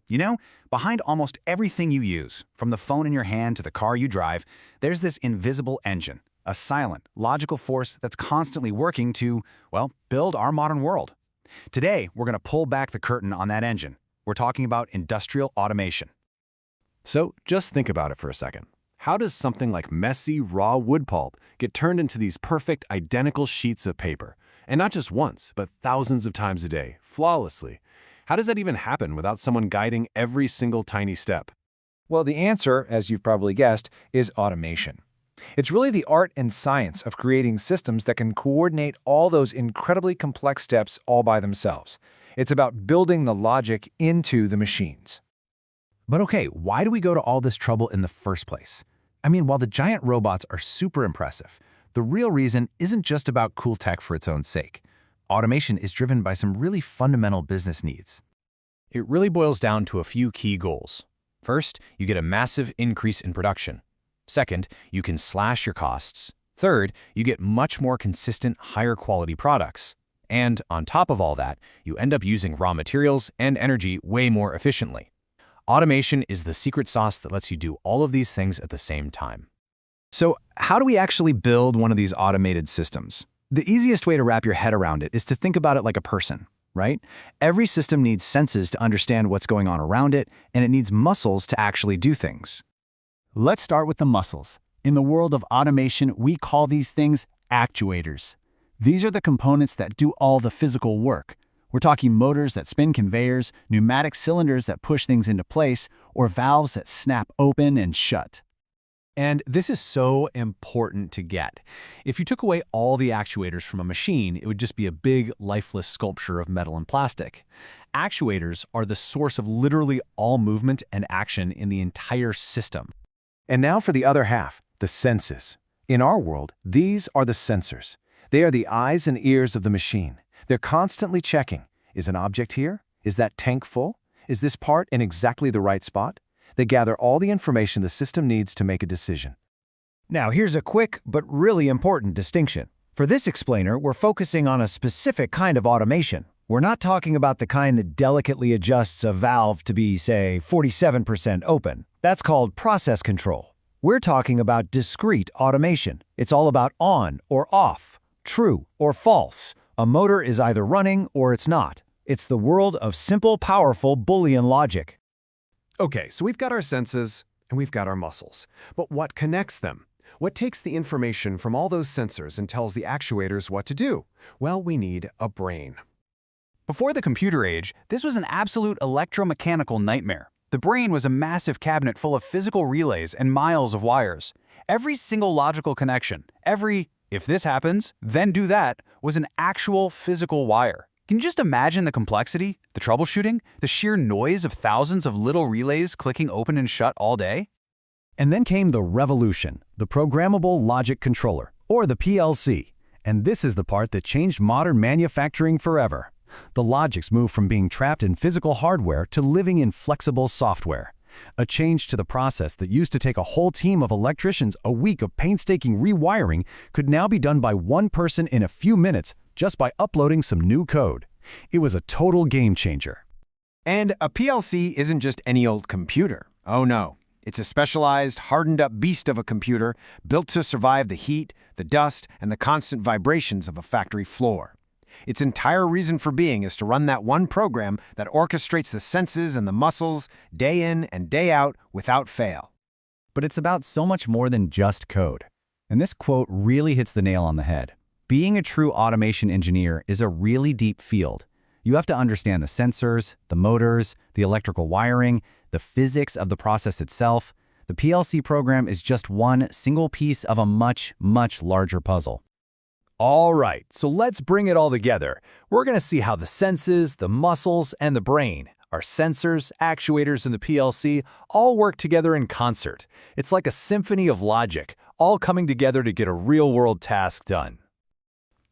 You know, behind almost everything you use, from the phone in your hand to the car you drive, there's this invisible engine, a silent, logical force that's constantly working to, well, build our modern world. Today, we're going to pull back the curtain on that engine. We're talking about industrial automation. So just think about it for a second. How does something like messy, raw wood pulp get turned into these perfect, identical sheets of paper? And not just once, but thousands of times a day, flawlessly. How does that even happen without someone guiding every single tiny step? Well, the answer, as you've probably guessed, is automation. It's really the art and science of creating systems that can coordinate all those incredibly complex steps all by themselves. It's about building the logic into the machines. But okay, why do we go to all this trouble in the first place? I mean, while the giant robots are super impressive, the real reason isn't just about cool tech for its own sake. Automation is driven by some really fundamental business needs. It really boils down to a few key goals. First, you get a massive increase in production. Second, you can slash your costs. Third, you get much more consistent, higher quality products. And on top of all that, you end up using raw materials and energy way more efficiently. Automation is the secret sauce that lets you do all of these things at the same time. So how do we actually build one of these automated systems? The easiest way to wrap your head around it is to think about it like a person, right? Every system needs senses to understand what's going on around it, and it needs muscles to actually do things. Let's start with the muscles. In the world of automation, we call these things actuators. These are the components that do all the physical work. We're talking motors that spin conveyors, pneumatic cylinders that push things into place, or valves that snap open and shut. And this is so important to get. If you took away all the actuators from a machine, it would just be a big, lifeless sculpture of metal and plastic. Actuators are the source of literally all movement and action in the entire system. And now for the other half, the senses. In our world, these are the sensors. They are the eyes and ears of the machine. They're constantly checking. Is an object here? Is that tank full? Is this part in exactly the right spot? They gather all the information the system needs to make a decision. Now, here's a quick but really important distinction. For this explainer, we're focusing on a specific kind of automation. We're not talking about the kind that delicately adjusts a valve to be, say, 47% open. That's called process control. We're talking about discrete automation. It's all about on or off, true or false. A motor is either running or it's not. It's the world of simple, powerful Boolean logic. Okay, so we've got our senses and we've got our muscles. But what connects them? What takes the information from all those sensors and tells the actuators what to do? Well, we need a brain. Before the computer age, this was an absolute electromechanical nightmare. The brain was a massive cabinet full of physical relays and miles of wires. Every single logical connection, every "if this happens, then do that," was an actual physical wire. Can you just imagine the complexity, the troubleshooting, the sheer noise of thousands of little relays clicking open and shut all day? And then came the revolution, the Programmable Logic Controller, or the PLC. And this is the part that changed modern manufacturing forever. The logics moved from being trapped in physical hardware to living in flexible software. A change to the process that used to take a whole team of electricians a week of painstaking rewiring could now be done by one person in a few minutes just by uploading some new code. It was a total game changer. And a PLC isn't just any old computer. Oh no, it's a specialized, hardened-up beast of a computer built to survive the heat, the dust, and the constant vibrations of a factory floor. Its entire reason for being is to run that one program that orchestrates the senses and the muscles day in and day out without fail. But it's about so much more than just code. And this quote really hits the nail on the head. Being a true automation engineer is a really deep field. You have to understand the sensors, the motors, the electrical wiring, the physics of the process itself. The PLC program is just one single piece of a much, much larger puzzle. All right, so let's bring it all together. We're going to see how the senses, the muscles, and the brain, our sensors, actuators, and the PLC, all work together in concert. It's like a symphony of logic, all coming together to get a real-world task done.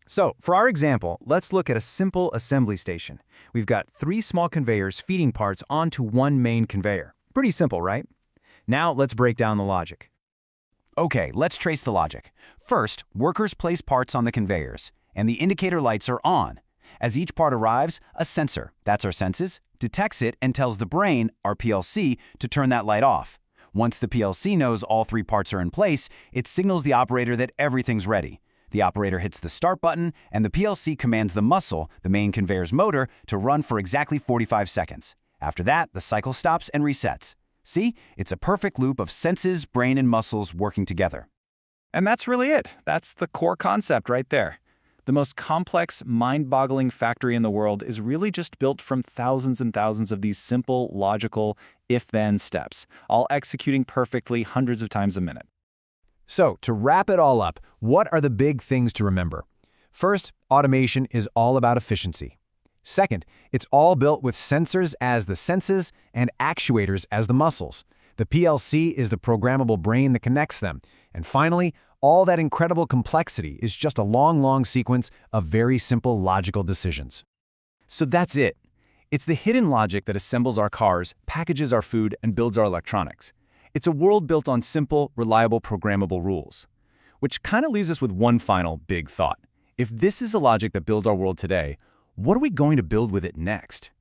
So, for our example, let's look at a simple assembly station. We've got 3 small conveyors feeding parts onto one main conveyor. Pretty simple, right? Now let's break down the logic. Okay, let's trace the logic. First, workers place parts on the conveyors, and the indicator lights are on. As each part arrives, a sensor, that's our senses, detects it and tells the brain, our PLC, to turn that light off. Once the PLC knows all 3 parts are in place, it signals the operator that everything's ready. The operator hits the start button, and the PLC commands the muscle, the main conveyor's motor, to run for exactly 45 seconds. After that, the cycle stops and resets. See? It's a perfect loop of senses, brain, and muscles working together. And that's really it. That's the core concept right there. The most complex, mind-boggling factory in the world is really just built from thousands and thousands of these simple, logical, if-then steps, all executing perfectly hundreds of times a minute. So, to wrap it all up, what are the big things to remember? First, automation is all about efficiency. Second, it's all built with sensors as the senses and actuators as the muscles. The PLC is the programmable brain that connects them. And finally, all that incredible complexity is just a long sequence of very simple logical decisions. So that's it. It's the hidden logic that assembles our cars, packages our food, and builds our electronics. It's a world built on simple, reliable, programmable rules. Which kind of leaves us with one final big thought. If this is the logic that builds our world today, what are we going to build with it next?